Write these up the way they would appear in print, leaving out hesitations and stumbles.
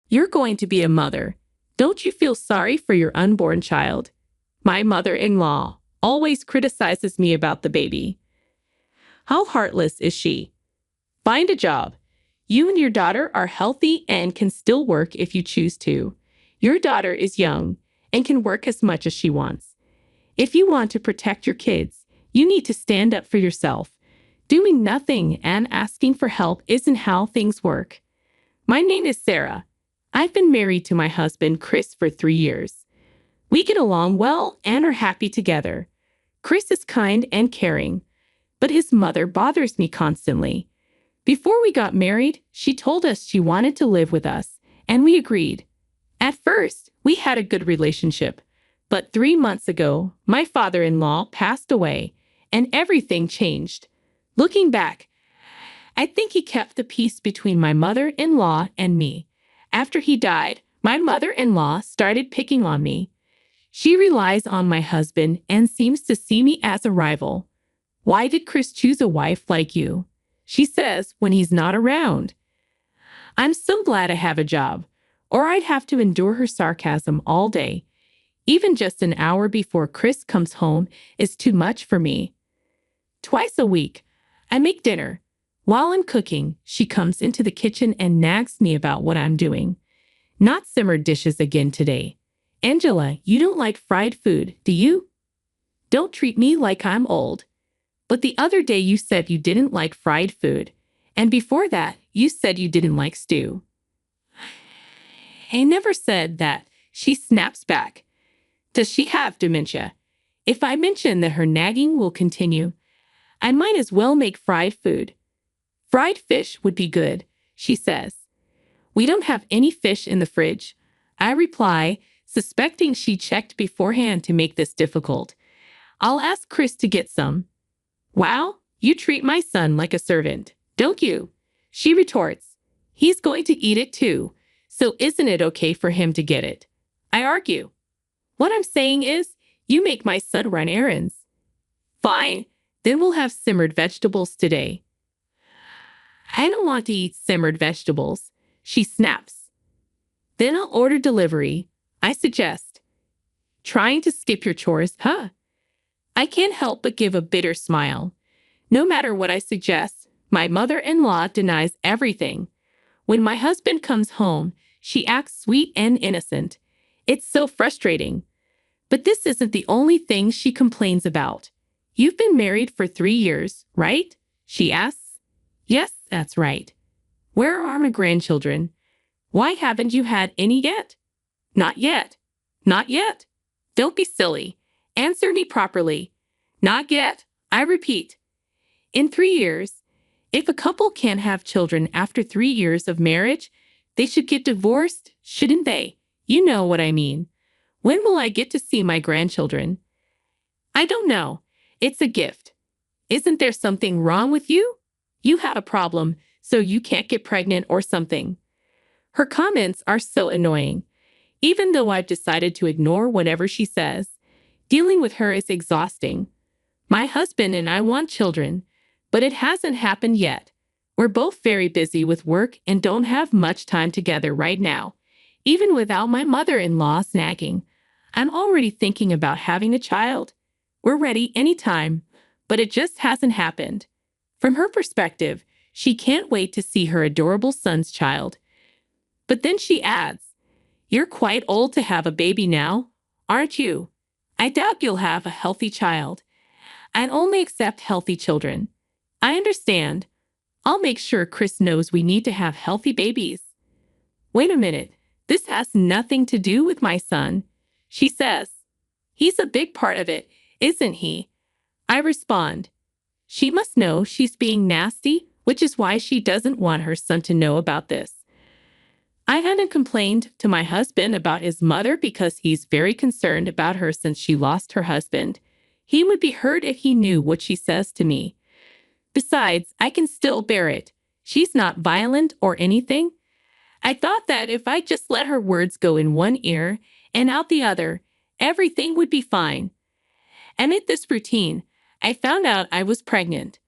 You're going to be a mother. Don't you feel sorry for your unborn child? My mother-in-law always criticizes me about the baby. How heartless is she? Find a job. You and your daughter are healthy and can still work if you choose to. Your daughter is young and can work as much as she wants. If you want to protect your kids, you need to stand up for yourself. Doing nothing and asking for help isn't how things work. My name is Sarah. I've been married to my husband, Chris, for 3 years. We get along well and are happy together. Chris is kind and caring, but his mother bothers me constantly. Before we got married, she told us she wanted to live with us, and we agreed. At first, we had a good relationship, but 3 months ago, my father-in-law passed away, and everything changed. Looking back, I think he kept the peace between my mother-in-law and me. After he died, my mother-in-law started picking on me. She relies on my husband and seems to see me as a rival. Why did Chris choose a wife like you? She says when he's not around. I'm so glad I have a job, or I'd have to endure her sarcasm all day. Even just an hour before Chris comes home is too much for me. Twice a week, I make dinner. While I'm cooking, she comes into the kitchen and nags me about what I'm doing. Not simmered dishes again today. Angela, you don't like fried food, do you? Don't treat me like I'm old. But the other day you said you didn't like fried food, and before that, you said you didn't like stew. I never said that. She snaps back. Does she have dementia? If I mention that her nagging will continue, I might as well make fried food. Fried fish would be good, she says. We don't have any fish in the fridge. I reply, suspecting she checked beforehand to make this difficult. I'll ask Chris to get some. Wow, you treat my son like a servant, don't you? She retorts. He's going to eat it too, so isn't it okay for him to get it? I argue. What I'm saying is, you make my son run errands. Fine, then we'll have simmered vegetables today. I don't want to eat simmered vegetables, she snaps. Then I'll order delivery, I suggest. Trying to skip your chores, huh? I can't help but give a bitter smile. No matter what I suggest, my mother-in-law denies everything. When my husband comes home, she acts sweet and innocent. It's so frustrating. But this isn't the only thing she complains about. You've been married for 3 years, right? She asks. Yes, that's right. Where are my grandchildren? Why haven't you had any yet? Not yet. Not yet. Don't be silly. Answer me properly. Not yet. I repeat. In 3 years, if a couple can't have children after 3 years of marriage, they should get divorced, shouldn't they? You know what I mean. When will I get to see my grandchildren? I don't know. It's a gift. Isn't there something wrong with you? You had a problem, so you can't get pregnant or something. Her comments are so annoying. Even though I've decided to ignore whatever she says, dealing with her is exhausting. My husband and I want children, but it hasn't happened yet. We're both very busy with work and don't have much time together right now. Even without my mother-in-law nagging, I'm already thinking about having a child. We're ready anytime, but it just hasn't happened. From her perspective, she can't wait to see her adorable son's child. But then she adds, "You're quite old to have a baby now, aren't you? I doubt you'll have a healthy child. I'd only accept healthy children. I understand. I'll make sure Chris knows we need to have healthy babies." Wait a minute. This has nothing to do with my son, she says. He's a big part of it, isn't he? I respond. She must know she's being nasty, which is why she doesn't want her son to know about this. I hadn't complained to my husband about his mother because he's very concerned about her since she lost her husband. He would be hurt if he knew what she says to me. Besides, I can still bear it. She's not violent or anything. I thought that if I just let her words go in one ear and out the other, everything would be fine. Amid this routine, I found out I was pregnant.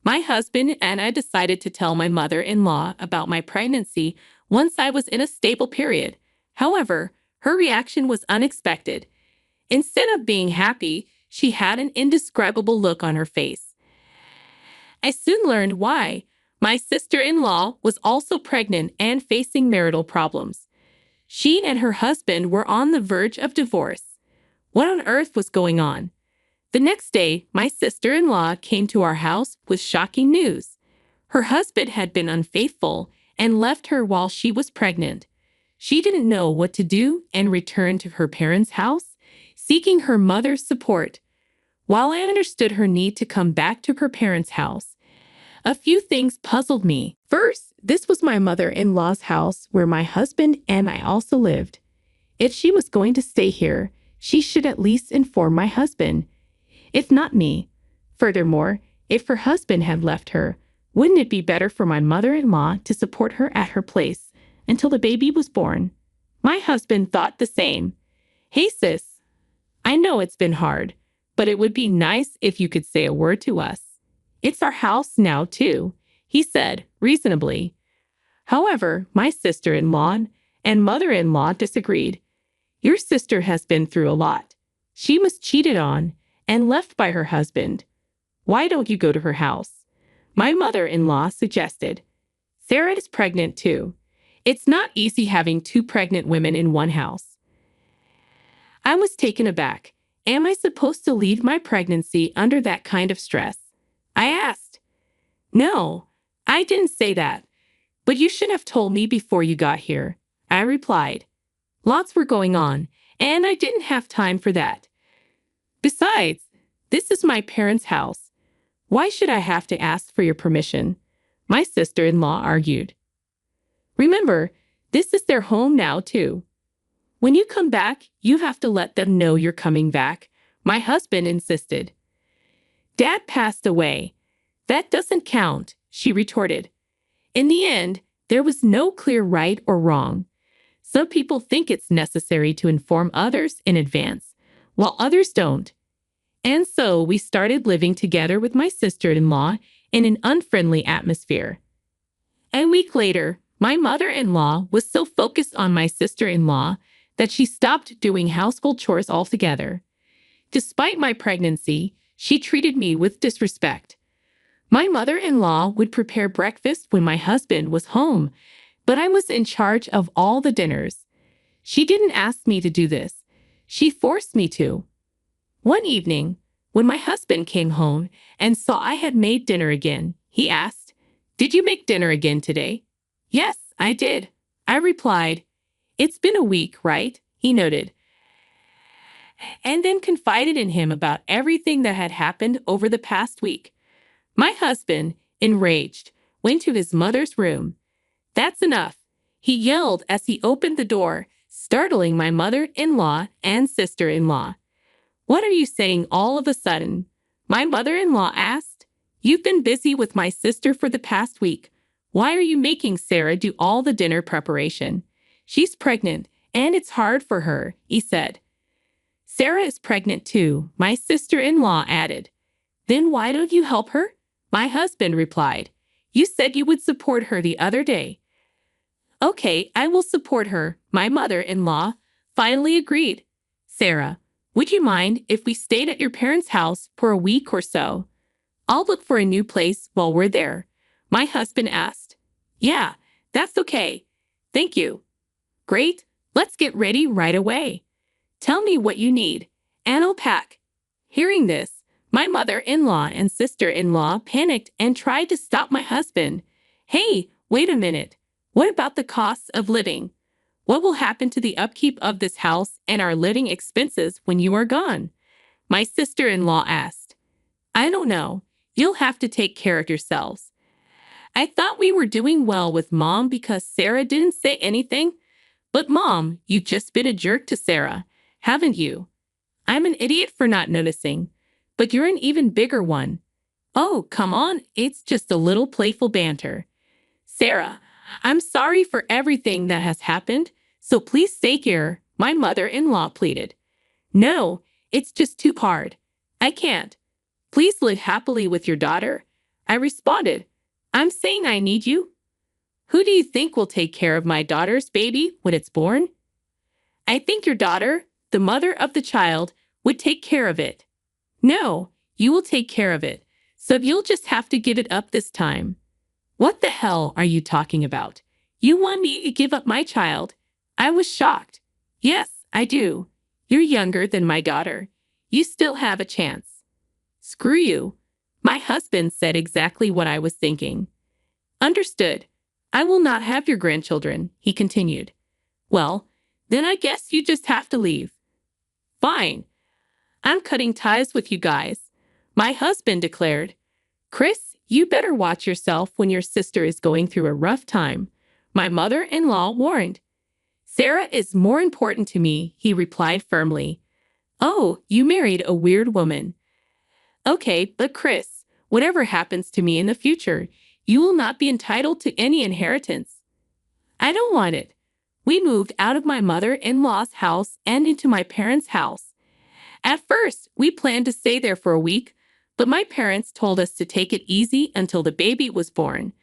My husband and I decided to tell my mother-in-law about my pregnancy once I was in a stable period. However, her reaction was unexpected. Instead of being happy, she had an indescribable look on her face. I soon learned why. My sister-in-law was also pregnant and facing marital problems. She and her husband were on the verge of divorce. What on earth was going on? The next day, my sister-in-law came to our house with shocking news. Her husband had been unfaithful and left her while she was pregnant. She didn't know what to do and returned to her parents' house, seeking her mother's support. While I understood her need to come back to her parents' house, a few things puzzled me. First, this was my mother-in-law's house where my husband and I also lived. If she was going to stay here, she should at least inform my husband, if not me. Furthermore, if her husband had left her, wouldn't it be better for my mother-in-law to support her at her place until the baby was born? My husband thought the same. Hey sis, I know it's been hard, but it would be nice if you could say a word to us. It's our house now too, he said reasonably. However, my sister-in-law and mother-in-law disagreed. Your sister has been through a lot. She was cheated on and left by her husband. Why don't you go to her house? My mother-in-law suggested. Sarah is pregnant too. It's not easy having two pregnant women in one house. I was taken aback. Am I supposed to leave my pregnancy under that kind of stress? I asked. No, I didn't say that. But you should have told me before you got here, I replied. Lots were going on, and I didn't have time for that. Besides, this is my parents' house. Why should I have to ask for your permission? My sister-in-law argued. Remember, this is their home now, too. When you come back, you have to let them know you're coming back, my husband insisted. Dad passed away. That doesn't count, she retorted. In the end, there was no clear right or wrong. Some people think it's necessary to inform others in advance, while others don't. And so we started living together with my sister-in-law in an unfriendly atmosphere. A week later, my mother-in-law was so focused on my sister-in-law that she stopped doing household chores altogether. Despite my pregnancy, she treated me with disrespect. My mother-in-law would prepare breakfast when my husband was home, but I was in charge of all the dinners. She didn't ask me to do this. She forced me to. One evening, when my husband came home and saw I had made dinner again, he asked, "Did you make dinner again today?" "Yes, I did," I replied. "It's been a week, right?" he noted, and then confided in him about everything that had happened over the past week. My husband, enraged, went to his mother's room. "That's enough," he yelled as he opened the door, startling my mother-in-law and sister-in-law. "What are you saying all of a sudden?" my mother-in-law asked. "You've been busy with my sister for the past week. Why are you making Sarah do all the dinner preparation? She's pregnant, and it's hard for her," he said. "Sarah is pregnant too," my sister-in-law added. "Then why don't you help her?" my husband replied. "You said you would support her the other day." "Okay, I will support her," my mother-in-law finally agreed. "Sarah, would you mind if we stayed at your parents' house for a week or so? I'll look for a new place while we're there," my husband asked. "Yeah, that's okay. Thank you." "Great, let's get ready right away. Tell me what you need, and I'll pack." Hearing this, my mother-in-law and sister-in-law panicked and tried to stop my husband. "Hey, wait a minute. What about the costs of living? What will happen to the upkeep of this house and our living expenses when you are gone?" my sister-in-law asked. "I don't know. You'll have to take care of yourselves." I thought we were doing well with Mom because Sarah didn't say anything. But Mom, you've just been a jerk to Sarah, haven't you? I'm an idiot for not noticing, but you're an even bigger one. Oh, come on, it's just a little playful banter. Sarah, I'm sorry for everything that has happened, so please stay here, my mother-in-law pleaded. No, it's just too hard. I can't. Please live happily with your daughter, I responded. I'm saying I need you. Who do you think will take care of my daughter's baby when it's born? I think your daughter, the mother of the child, would take care of it. No, you will take care of it, so you'll just have to give it up this time. What the hell are you talking about? You want me to give up my child? I was shocked. Yes, I do. You're younger than my daughter. You still have a chance. Screw you. My husband said exactly what I was thinking. Understood. I will not have your grandchildren, he continued. Well, then I guess you just have to leave. Fine. I'm cutting ties with you guys, my husband declared. Chris, you better watch yourself when your sister is going through a rough time, my mother-in-law warned. Sarah is more important to me, he replied firmly. Oh, you married a weird woman. Okay, but Chris, whatever happens to me in the future, you will not be entitled to any inheritance. I don't want it. We moved out of my mother-in-law's house and into my parents' house. At first, we planned to stay there for a week, but my parents told us to take it easy until the baby was born.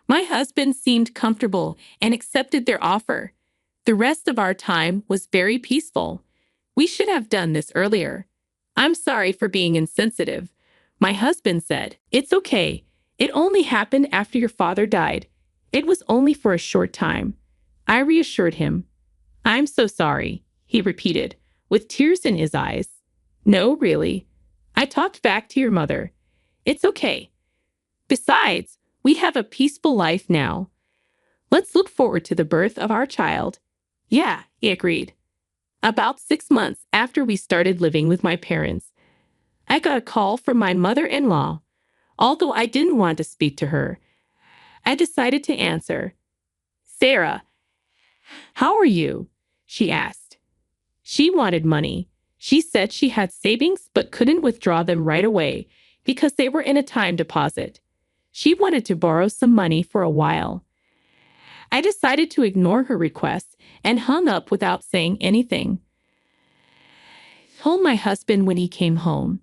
My husband seemed comfortable and accepted their offer. The rest of our time was very peaceful. We should have done this earlier. I'm sorry for being insensitive, my husband said. It's okay. It only happened after your father died. It was only for a short time. I reassured him. I'm so sorry, he repeated, with tears in his eyes. No, really. I talked back to your mother. It's okay. Besides, we have a peaceful life now. Let's look forward to the birth of our child. Yeah, he agreed. About 6 months after we started living with my parents, I got a call from my mother-in-law. Although I didn't want to speak to her, I decided to answer. Sarah, how are you? She asked. She wanted money. She said she had savings but couldn't withdraw them right away because they were in a time deposit. She wanted to borrow some money for a while. I decided to ignore her request and hung up without saying anything. I told my husband when he came home.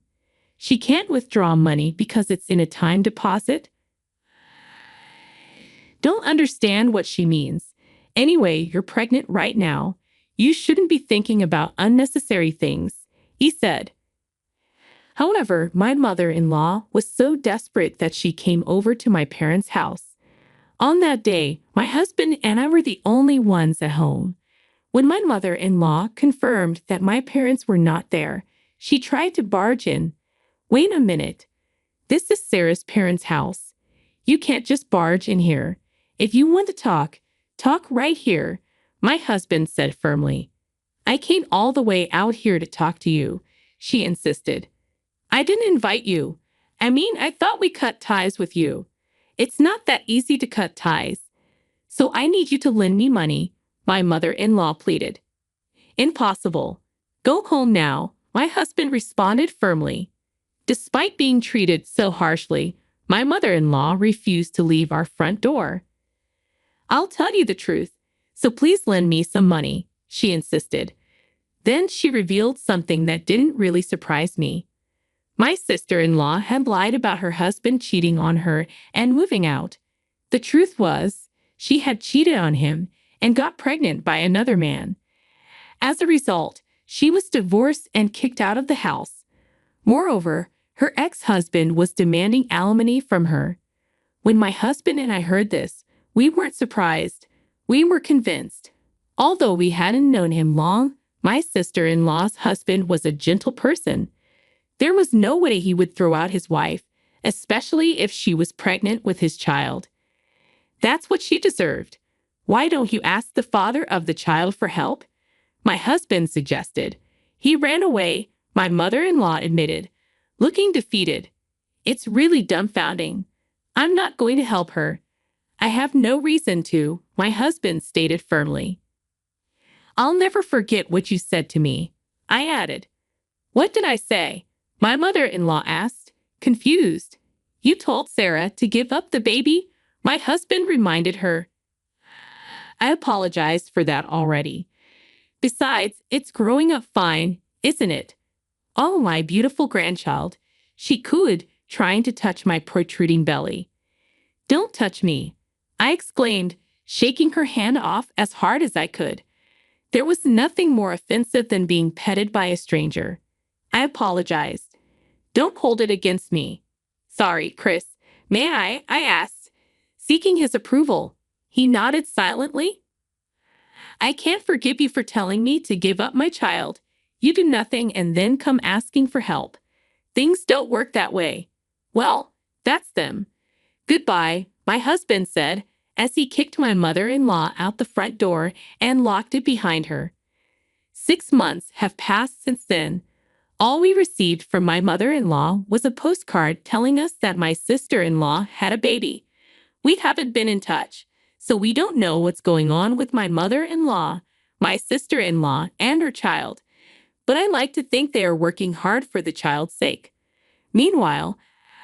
She can't withdraw money because it's in a time deposit. Don't understand what she means. Anyway, you're pregnant right now. You shouldn't be thinking about unnecessary things, he said. However, my mother-in-law was so desperate that she came over to my parents' house. On that day, my husband and I were the only ones at home. When my mother-in-law confirmed that my parents were not there, she tried to barge in. Wait a minute. This is Sarah's parents' house. You can't just barge in here. If you want to talk, talk right here, my husband said firmly. I came all the way out here to talk to you, she insisted. I didn't invite you. I thought we cut ties with you. It's not that easy to cut ties. So I need you to lend me money, my mother-in-law pleaded. Impossible. Go home now, my husband responded firmly. Despite being treated so harshly, my mother-in-law refused to leave our front door. I'll tell you the truth, so please lend me some money, she insisted. Then she revealed something that didn't really surprise me. My sister-in-law had lied about her husband cheating on her and moving out. The truth was, she had cheated on him and got pregnant by another man. As a result, she was divorced and kicked out of the house. Moreover, her ex-husband was demanding alimony from her. When my husband and I heard this, we weren't surprised. We were convinced. Although we hadn't known him long, my sister-in-law's husband was a gentle person. There was no way he would throw out his wife, especially if she was pregnant with his child. That's what she deserved. Why don't you ask the father of the child for help? My husband suggested. He ran away, my mother-in-law admitted, looking defeated. It's really dumbfounding. I'm not going to help her. I have no reason to, my husband stated firmly. I'll never forget what you said to me, I added. What did I say? My mother-in-law asked, confused. You told Sarah to give up the baby? My husband reminded her. I apologized for that already. Besides, it's growing up fine, isn't it? Oh, my beautiful grandchild, she cooed, trying to touch my protruding belly. Don't touch me, I exclaimed, shaking her hand off as hard as I could. There was nothing more offensive than being petted by a stranger. I apologized. Don't hold it against me. Sorry, Chris. May I asked, seeking his approval. He nodded silently. I can't forgive you for telling me to give up my child. You do nothing and then come asking for help. Things don't work that way. Well, that's them. Goodbye, my husband said, as he kicked my mother-in-law out the front door and locked it behind her. 6 months have passed since then. All we received from my mother-in-law was a postcard telling us that my sister-in-law had a baby. We haven't been in touch, so we don't know what's going on with my mother-in-law, my sister-in-law, and her child. But I like to think they are working hard for the child's sake. Meanwhile,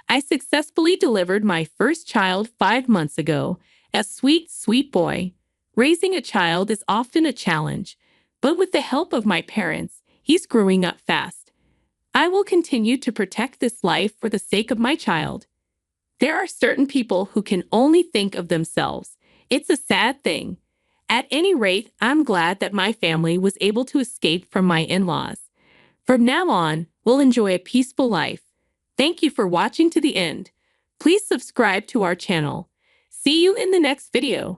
I successfully delivered my first child 5 months ago, a sweet, sweet boy. Raising a child is often a challenge, but with the help of my parents, he's growing up fast. I will continue to protect this life for the sake of my child. There are certain people who can only think of themselves. It's a sad thing. At any rate, I'm glad that my family was able to escape from my in-laws. From now on, we'll enjoy a peaceful life. Thank you for watching to the end. Please subscribe to our channel. See you in the next video.